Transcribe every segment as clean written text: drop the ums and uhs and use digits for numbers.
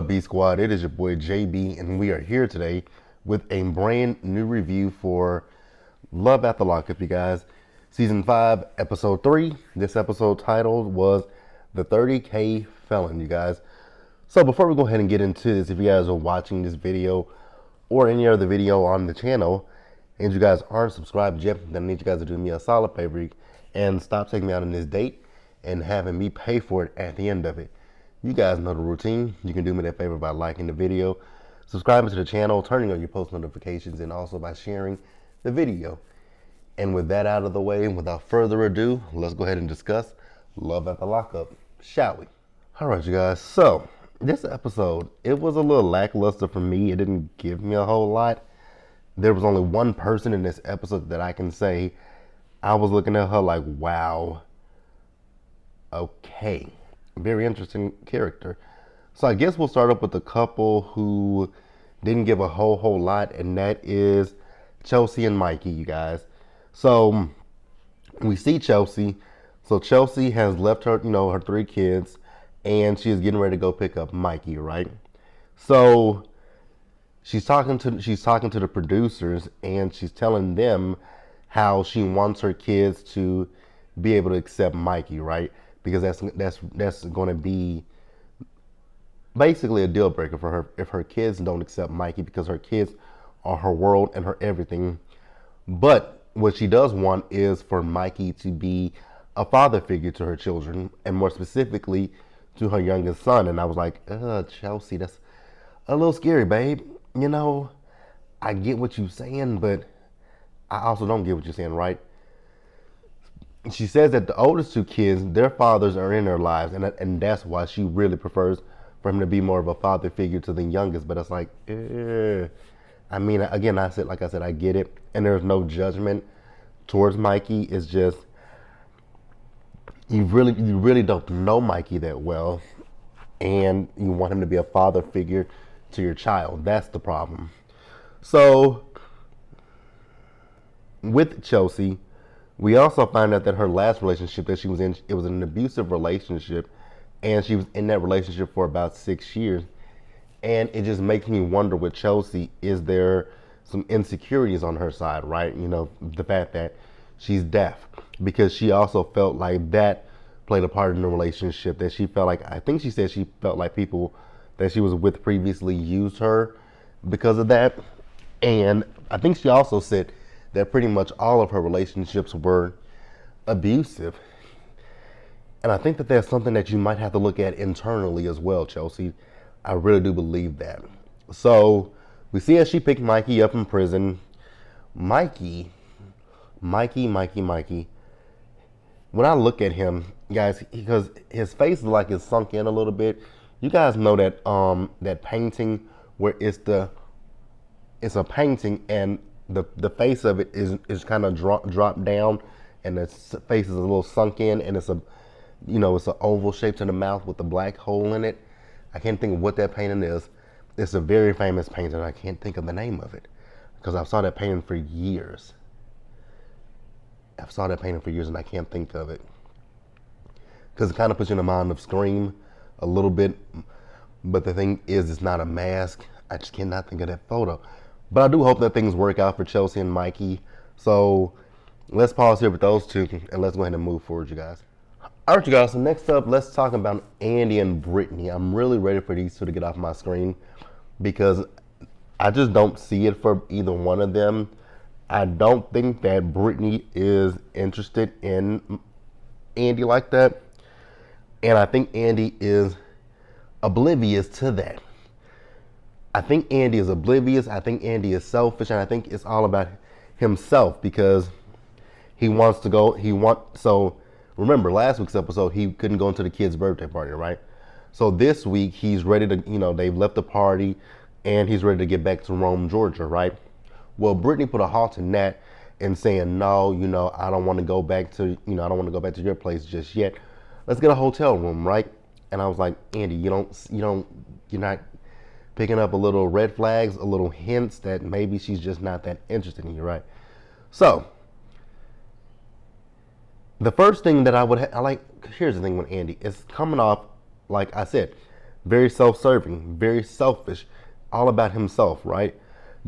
B Squad, it is your boy JB, and we are here today with a brand new review for Love at the Lockup, you guys. Season 5, Episode 3. This episode titled was The 30K Felon, you guys. So before we go ahead and get into this, if you guys are watching this video or any other video on the channel, and you guys aren't subscribed yet, then I need you guys to do me a solid favor and stop taking me out on this date and having me pay for it at the end of it. You guys know the routine. You can do me that favor by liking the video, subscribing to the channel, turning on your post notifications, and also by sharing the video. And with that out of the way, and without further ado, let's go ahead and discuss Love at the Lockup, shall we? All right, you guys. So this episode, it was a little lackluster for me. It didn't give me a whole lot. There was only one person in this episode that I can say I was looking at her like, wow, okay. Very interesting character. So I guess we'll start up with the couple who didn't give a whole lot, and that is Chelsea and Mikey, you guys. So we see Chelsea. So Chelsea has left her, her 3 kids, and she is getting ready to go pick up Mikey, right? So she's talking to the producers, and she's telling them how she wants her kids to be able to accept Mikey, right? Because that's going to be basically a deal breaker for her if her kids don't accept Mikey, because her kids are her world and her everything. But what she does want is for Mikey to be a father figure to her children, and more specifically to her youngest son. And I was like, Chelsea, that's a little scary, babe. I get what you're saying, but I also don't get what you're saying, right? She says that the oldest 2 kids, their fathers are in their lives, and that's why she really prefers for him to be more of a father figure to the youngest. But it's like, I mean, again, like I said, I get it, and there's no judgment towards Mikey. It's just you really don't know Mikey that well, and you want him to be a father figure to your child. That's the problem. So with Chelsea, we also find out that her last relationship that she was in, it was an abusive relationship, and she was in that relationship for about 6 years. And it just makes me wonder with Chelsea, is there some insecurities on her side, right? The fact that she's deaf, because she also felt like that played a part in the relationship, that she felt like, I think she said she felt like people that she was with previously used her because of that. And I think she also said that pretty much all of her relationships were abusive. And I think that that's something that you might have to look at internally as well, Chelsea. I really do believe that. So we see as she picked Mikey up in prison. Mikey. When I look at him, guys, because his face is like it's sunk in a little bit. You guys know that that painting where it's a painting and the face of it is kind of dropped down, and the face is a little sunk in, and it's an oval shape to the mouth with a black hole in it. I can't think of what that painting is. It's a very famous painting. I can't think of the name of it because I saw that painting for years. And I can't think of it because it kind of puts you in the mind of Scream a little bit. But the thing is, it's not a mask. I just cannot think of that photo. But I do hope that things work out for Chelsea and Mikey. So let's pause here with those 2, and let's go ahead and move forward, you guys. All right, you guys, so next up, let's talk about Andy and Brittany. I'm really ready for these 2 to get off my screen because I just don't see it for either one of them. I don't think that Brittany is interested in Andy like that. And I think Andy is oblivious to that. I think Andy is oblivious. I think Andy is selfish, and I think it's all about himself because he wants to go. So remember last week's episode, he couldn't go into the kid's birthday party, right? So this week he's ready to, they've left the party, and he's ready to get back to Rome, Georgia, right? Well, Brittany put a halt in that and saying, no, I don't want to go back to, I don't want to go back to your place just yet. Let's get a hotel room, right? And I was like, Andy, you're not picking up a little red flags, a little hints that maybe she's just not that interested in you, right? So the first thing that I like, here's the thing with Andy, it's coming off, like I said, very self-serving, very selfish, all about himself, right?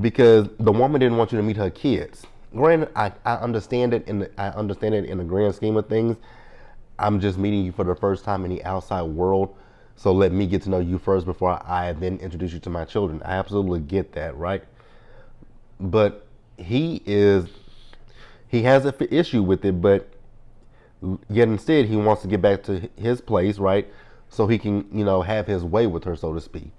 Because the woman didn't want you to meet her kids. Granted, I understand it I understand it in the grand scheme of things. I'm just meeting you for the first time in the outside world. So let me get to know you first before I then introduce you to my children. I absolutely get that, right? But he has an issue with it, but yet instead he wants to get back to his place, right? So he can, have his way with her, so to speak.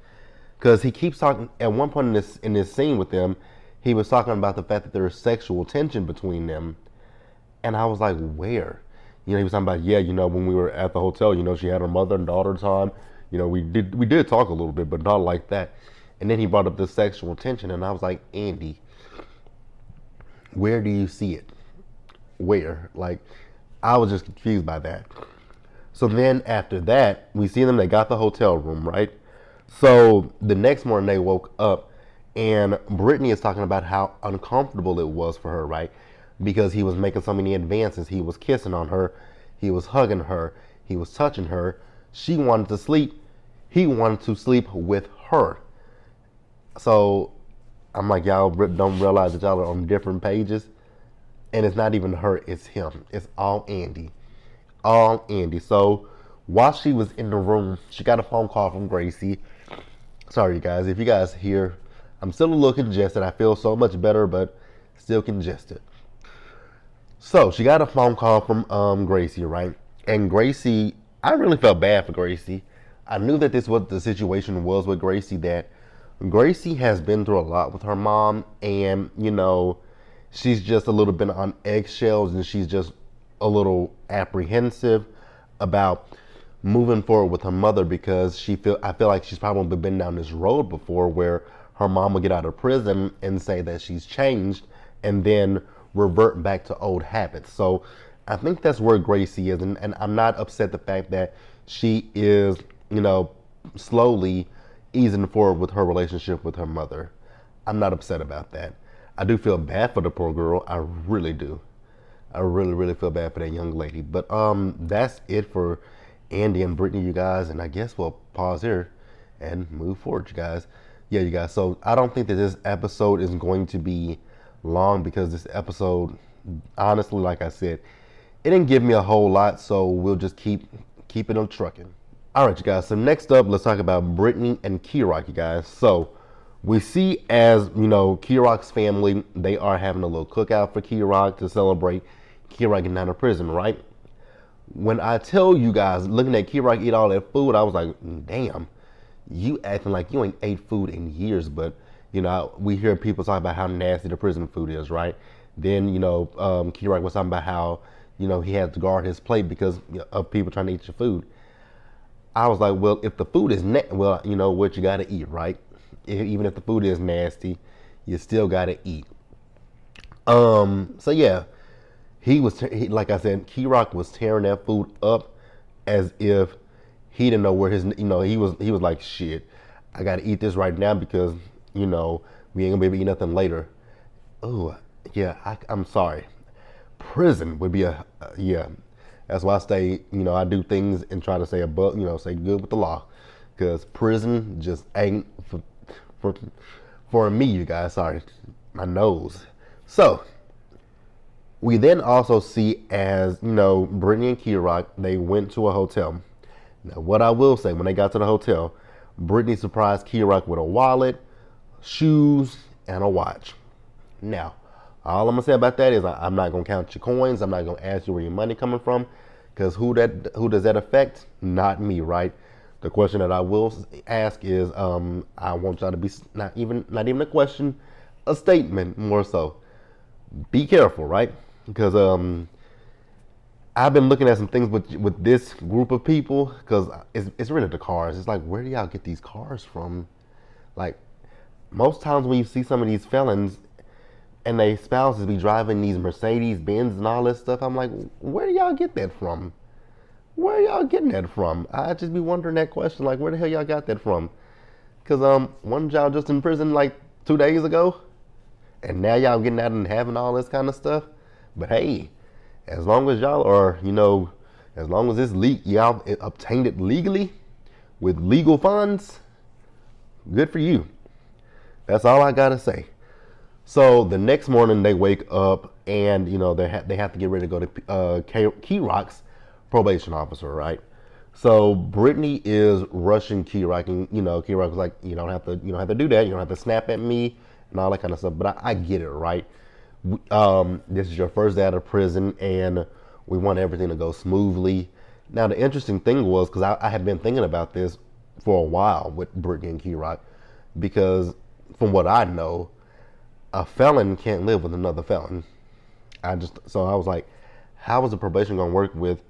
Because he keeps talking, at one point in this scene with them, he was talking about the fact that there is sexual tension between them. And I was like, where? He was talking about, yeah, when we were at the hotel, she had her mother and daughter time. We did talk a little bit, but not like that. And then he brought up the sexual tension, and I was like, Andy, where do you see it? Where? Like, I was just confused by that. So then after that, we see them, they got the hotel room, right? So the next morning they woke up and Brittany is talking about how uncomfortable it was for her, right? Because he was making so many advances. He was kissing on her. He was hugging her. He was touching her. She wanted to sleep. He wanted to sleep with her. So I'm like, y'all don't realize that y'all are on different pages. And it's not even her, it's him. It's all Andy. All Andy. So while she was in the room, she got a phone call from Gracie. Sorry, you guys. If you guys hear, I'm still a little congested. I feel so much better, but still congested. So she got a phone call from Gracie, right? And Gracie, I really felt bad for Gracie. I knew that this was the situation was with Gracie, that Gracie has been through a lot with her mom, and she's just a little bit on eggshells, and she's just a little apprehensive about moving forward with her mother, because I feel like she's probably been down this road before where her mom will get out of prison and say that she's changed and then revert back to old habits. So I think that's where Gracie is, and I'm not upset the fact that she is, slowly easing forward with her relationship with her mother. I'm not upset about that. I do feel bad for the poor girl. I really do. I really, really feel bad for that young lady. But that's it for Andy and Brittany, you guys. And I guess we'll pause here and move forward, you guys. Yeah, you guys. So I don't think that this episode is going to be long, because this episode, honestly, like I said, it didn't give me a whole lot. So we'll just keep it on trucking. All right, you guys. So next up, let's talk about Brittany and Kirok, you guys. So we see, as Kirok's family, they are having a little cookout for Kirok to celebrate Kirok getting out of prison, right? When I tell you guys, looking at Kirok eat all that food, I was like, damn, you acting like you ain't ate food in years. But, we hear people talk about how nasty the prison food is, right? Then, Kirok was talking about how, he had to guard his plate because of people trying to eat your food. I was like, well, if the food is what you got to eat, right? Even if the food is nasty, you still got to eat. So yeah, like I said, Kirok was tearing that food up as if he didn't know where his, he was like, shit, I got to eat this right now because, we ain't gonna be able to eat nothing later. Oh, yeah, I'm sorry. Prison would be yeah. That's why I stay, I do things and try to stay above, stay good with the law, because prison just ain't for me, you guys. Sorry, my nose. So we then also see, as Brittany and Kirok, they went to a hotel. Now, what I will say, when they got to the hotel, Brittany surprised Kirok with a wallet, shoes, and a watch. Now, all I'm gonna say about that is I'm not gonna count your coins. I'm not gonna ask you where your money coming from, because who does that affect? Not me, right? The question that I will ask is, I want y'all to be not even a question, a statement more so. Be careful, right? Because I've been looking at some things with this group of people, because it's really the cars. It's like, where do y'all get these cars from? Like, most times when you see some of these felons and their spouses be driving these Mercedes Benz and all this stuff, I'm like, where do y'all get that from? Where are y'all getting that from? I just be wondering that question, like, where the hell y'all got that from? Because one y'all just in prison like 2 days ago, and now y'all getting out and having all this kind of stuff. But hey, as long as y'all are, as long as it's y'all obtained it legally, with legal funds, good for you. That's all I gotta say. So the next morning they wake up and they have to get ready to go to Kirok's probation officer, right? So Brittany is rushing Kirok, and Kirok was like, you don't have to do that. You don't have to snap at me and all that kind of stuff. But I get it, right? This is your first day out of prison, and we want everything to go smoothly. Now the interesting thing was, because I had been thinking about this for a while with Brittany and Kirok, because from what I know, a felon can't live with another felon. So I was like, how is the probation gonna work with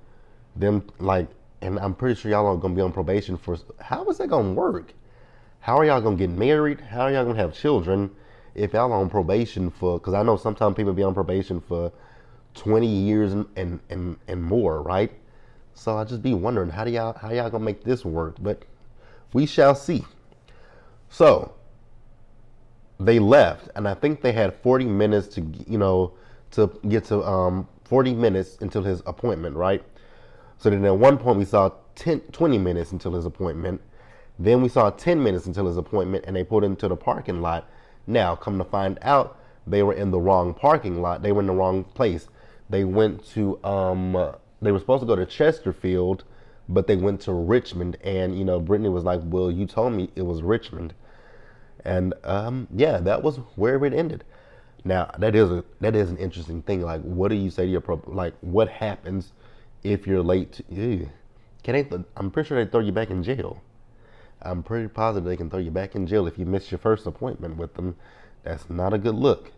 them? Like, and I'm pretty sure y'all are gonna be on probation for. How is that gonna work? How are y'all gonna get married? How are y'all gonna have children if y'all are on probation for? Because I know sometimes people be on probation for 20 years and more, right? So I just be wondering how y'all gonna make this work? But we shall see. So they left, and I think they had 40 minutes to get to 40 minutes until his appointment, right? So then at one point we saw 20 minutes until his appointment. Then we saw 10 minutes until his appointment, and they pulled into the parking lot. Now, come to find out, they were in the wrong parking lot. They were in the wrong place. They went to they were supposed to go to Chesterfield, but they went to Richmond. And Brittany was like, "Well, you told me it was Richmond." And yeah, that was where it ended. Now that is an interesting thing. Like, what do you say to your like? What happens if you're late? I'm pretty sure they throw you back in jail. I'm pretty positive they can throw you back in jail if you miss your first appointment with them. That's not a good look.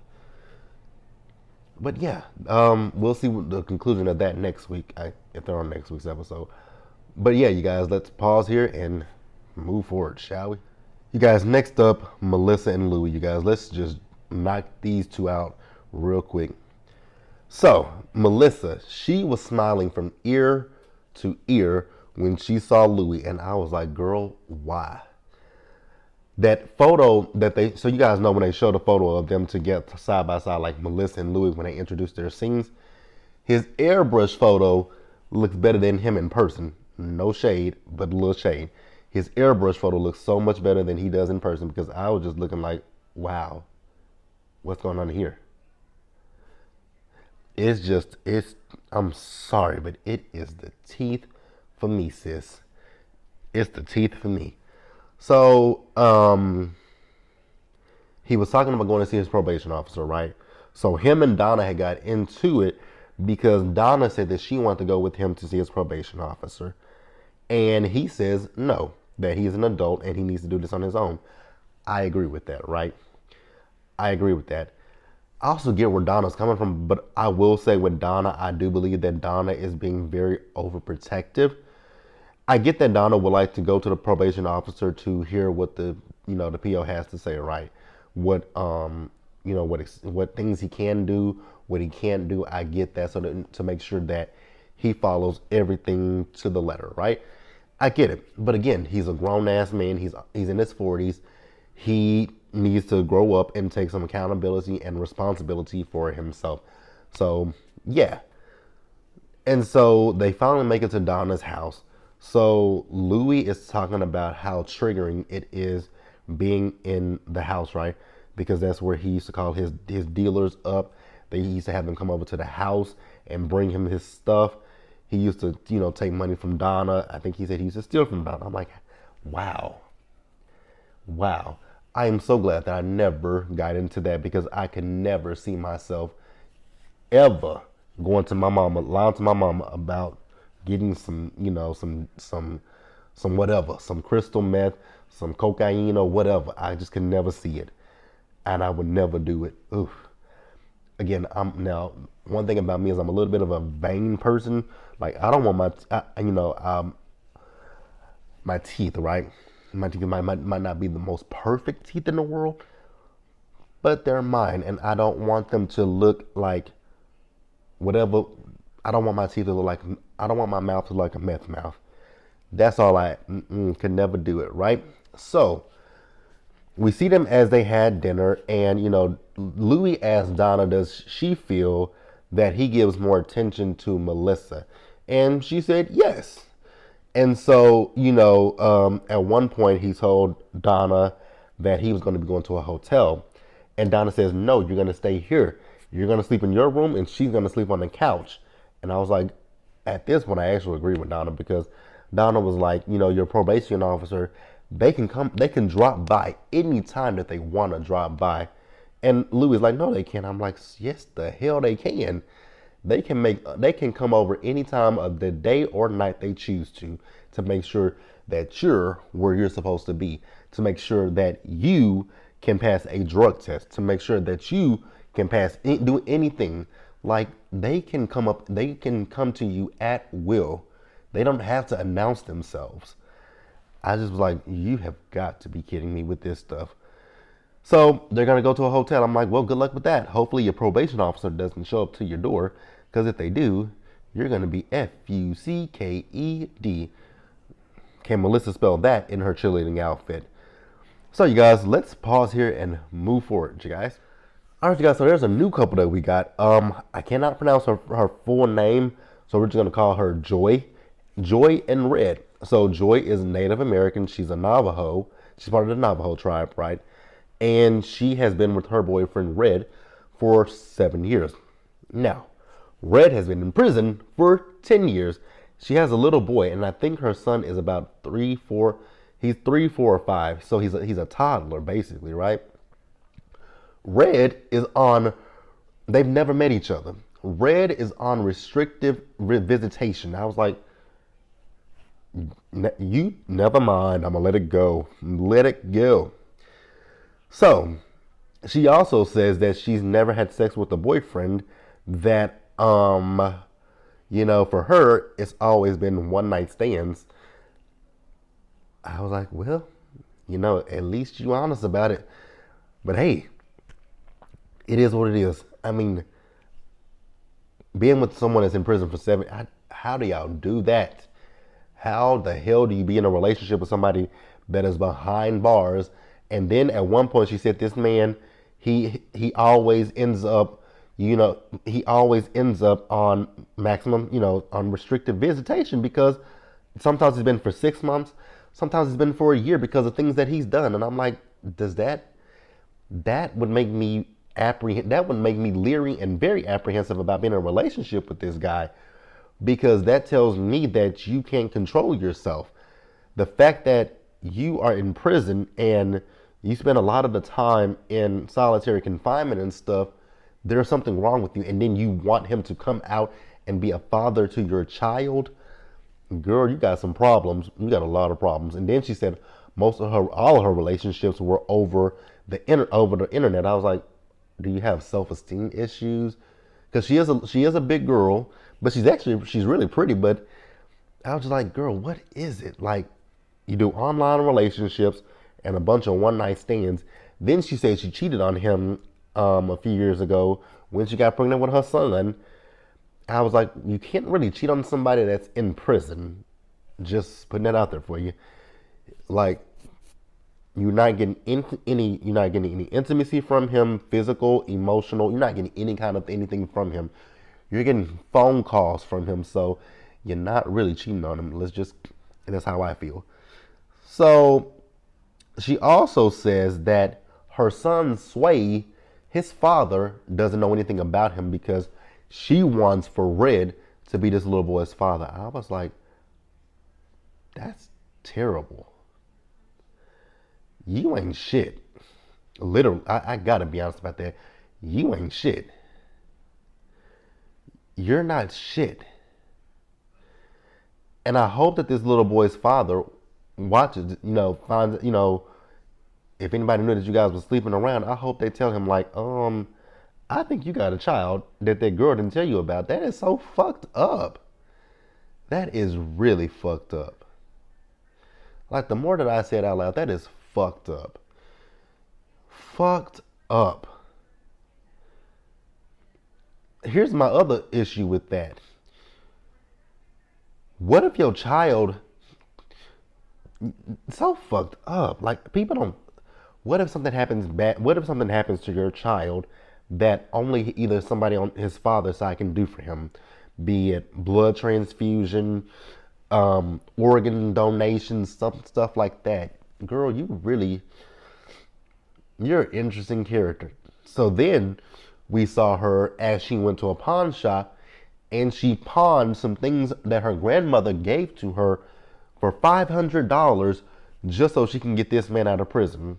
But yeah, we'll see the conclusion of that next week, if they're on next week's episode. But yeah, you guys, let's pause here and move forward, shall we? You guys, next up, Melissa and Louie. You guys, let's just knock these two out real quick. So, Melissa, she was smiling from ear to ear when she saw Louie, and I was like, girl, why? That photo so you guys know when they showed a photo of them together side by side, like Melissa and Louie, when they introduced their scenes, his airbrush photo looks better than him in person. No shade, but a little shade. His airbrush photo looks so much better than he does in person, because I was just looking like, wow, what's going on here? I'm sorry, but it is the teeth for me, sis. It's the teeth for me. So, he was talking about going to see his probation officer, right? So him and Donna had got into it because Donna said that she wanted to go with him to see his probation officer. And he says no, that he's an adult and he needs to do this on his own. I agree with that, right? I agree with that. I also get where Donna's coming from, but I will say with Donna, I do believe that Donna is being very overprotective. I get that Donna would like to go to the probation officer to hear what the PO has to say, right? What what things he can do, what he can't do. I get that, so to make sure that he follows everything to the letter, right? I get it, but again, he's a grown ass man. He's in his 40s. He needs to grow up and take some accountability and responsibility for himself. So yeah, and so they finally make it to Donna's house. So Louie is talking about how triggering it is being in the house, right? Because that's where he used to call his dealers up. He used to have them come over to the house and bring him his stuff. He used to, take money from Donna. I think he said he used to steal from Donna. I'm like, wow. I am so glad that I never got into that, because I could never see myself ever going to my mama, lying to my mama about getting some whatever, some crystal meth, some cocaine or whatever. I just could never see it, and I would never do it. Oof. Again, one thing about me is I'm a little bit of a vain person. Like, I don't want my teeth, right? My teeth might not be the most perfect teeth in the world, but they're mine, and I don't want them to look like whatever. I don't want my teeth to look like. I don't want my mouth to look like a meth mouth. That's all I could never do it, right? So we see them as they had dinner, and Louie asked Donna, does she feel that he gives more attention to Melissa? And she said yes. And so, at one point he told Donna that he was going to be going to a hotel. And Donna says, no, you're going to stay here. You're going to sleep in your room and she's going to sleep on the couch. And I was like, at this point, I actually agree with Donna because Donna was like, your probation officer, they can drop by any time that they want to drop by. And Louie is like, no, they can't. I'm like, yes, the hell they can. They can come over any time of the day or night they choose to make sure that you're where you're supposed to be, to make sure that you can pass a drug test, to make sure that you can do anything. Like they can come to you at will. They don't have to announce themselves. I just was like, you have got to be kidding me with this stuff. So they're gonna go to a hotel. I'm like, well, good luck with that. Hopefully your probation officer doesn't show up to your door, because if they do, you're gonna be Fucked. Can Melissa spell that in her cheerleading outfit? So you guys, let's pause here and move forward, you guys. All right, you guys. So there's a new couple that we got. I cannot pronounce her full name, so we're just gonna call her Joy. Joy and Red. So Joy is Native American. She's a Navajo. She's part of the Navajo tribe, right? And she has been with her boyfriend Red for 7 years. Now, Red has been in prison for 10 years. She has a little boy, and I think her son is about 3, 4. He's 3, 4, or 5. So he's a toddler, basically, right? Red is on, they've never met each other. Red is on restrictive visitation. I was like, you, never mind. I'm going to let it go. Let it go. So, she also says that she's never had sex with a boyfriend, that, for her, it's always been one night stands. I was like, well, at least you honest about it. But hey, it is what it is. I mean, being with someone that's in prison for 7, how do y'all do that? How the hell do you be in a relationship with somebody that is behind bars? And then at one point she said this man, he always ends up, he always ends up on maximum, on restricted visitation, because sometimes it's been for 6 months, sometimes it's been for a year because of things that he's done. And I'm like, that would make me leery and very apprehensive about being in a relationship with this guy, because that tells me that you can't control yourself. The fact that you are in prison and you spend a lot of the time in solitary confinement and stuff, there's something wrong with you. And then you want him to come out and be a father to your child. Girl, you got some problems. You got a lot of problems. And then she said all of her relationships were over the internet. I was like, do you have self-esteem issues? Because she is a big girl, but she's really pretty. But I was just like, girl, what is it? Like, you do online relationships and a bunch of one night stands. Then she said she cheated on him a few years ago when she got pregnant with her son. I was like, you can't really cheat on somebody that's in prison. Just putting that out there for you. Like, you're not getting any intimacy from him, physical, emotional. You're not getting any kind of anything from him. You're getting phone calls from him, so you're not really cheating on him. That's how I feel. So she also says that her son Sway, his father, doesn't know anything about him because she wants for Red to be this little boy's father. I was like, that's terrible. You ain't shit. Literally, I gotta be honest about that. You ain't shit. You're not shit. And I hope that this little boy's father watches, finds, if anybody knew that you guys were sleeping around, I hope they tell him, like, I think you got a child that girl didn't tell you about. That is so fucked up. That is really fucked up. Like, the more that I say it out loud, that is fucked up. Fucked up. Here's my other issue with that. What if your child, so fucked up, like, people don't, what if something happens bad, what if something happens to your child that only either somebody on his father's side can do for him, be it blood transfusion, organ donations, stuff like that. Girl, you're an interesting character. So then we saw her as she went to a pawn shop and she pawned some things that her grandmother gave to her for $500 just so she can get this man out of prison.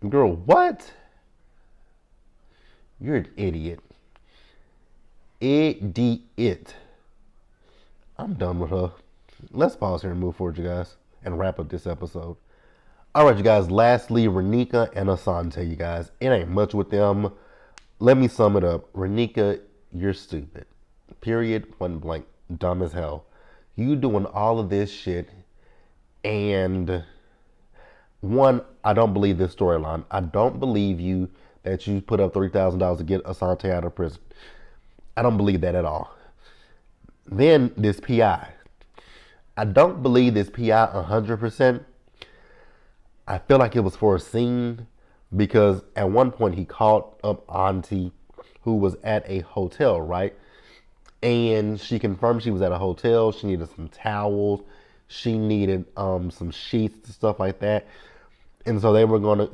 Girl, what? You're an idiot. Idiot. I'm done with her. Let's pause here and move forward, you guys, and wrap up this episode. All right, you guys. Lastly, Ranika and Asante, you guys. It ain't much with them. Let me sum it up. Ranika, you're stupid. Period. Point blank. Dumb as hell. You doing all of this shit, and one, I don't believe this storyline. I don't believe you that you put up $3,000 to get Asante out of prison. I don't believe that at all. Then this PI. I don't believe this PI 100%. I feel like it was for a scene because at one point he called up Auntie who was at a hotel, right? And she confirmed she was at a hotel. She needed some towels. She needed some sheets and stuff like that. And so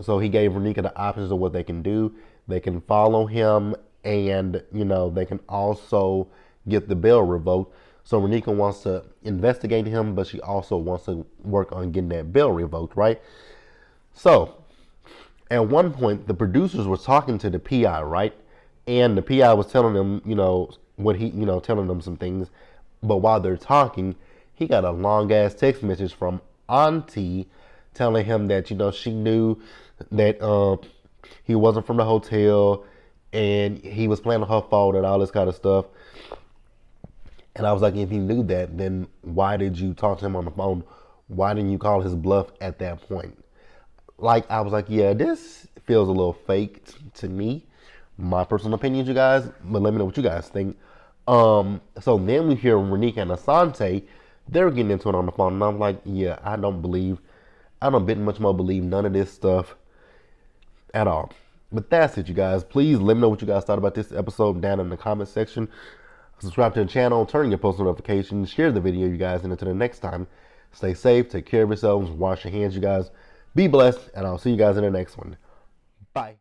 so he gave Ranika the options of what they can do. They can follow him and, they can also get the bail revoked. So Ranika wants to investigate him, but she also wants to work on getting that bail revoked, right? So at one point, the producers were talking to the PI, right? And the PI was telling them, telling them some things. But while they're talking, he got a long ass text message from Auntie telling him that, she knew that he wasn't from the hotel and he was playing on her phone and all this kind of stuff. And I was like, if he knew that, then why did you talk to him on the phone? Why didn't you call his bluff at that point? Like, I was like, yeah, this feels a little fake to me. My personal opinions, you guys, but let me know what you guys think. So then we hear Ranika and Asante, they're getting into it on the phone, and I'm like, yeah, I don't bit much more believe none of this stuff at all. But that's it, you guys. Please let me know what you guys thought about this episode down in the comment section. Subscribe to the channel, turn on your post notifications, share the video, you guys, and until the next time, stay safe, take care of yourselves, wash your hands, you guys. Be blessed, and I'll see you guys in the next one. Bye.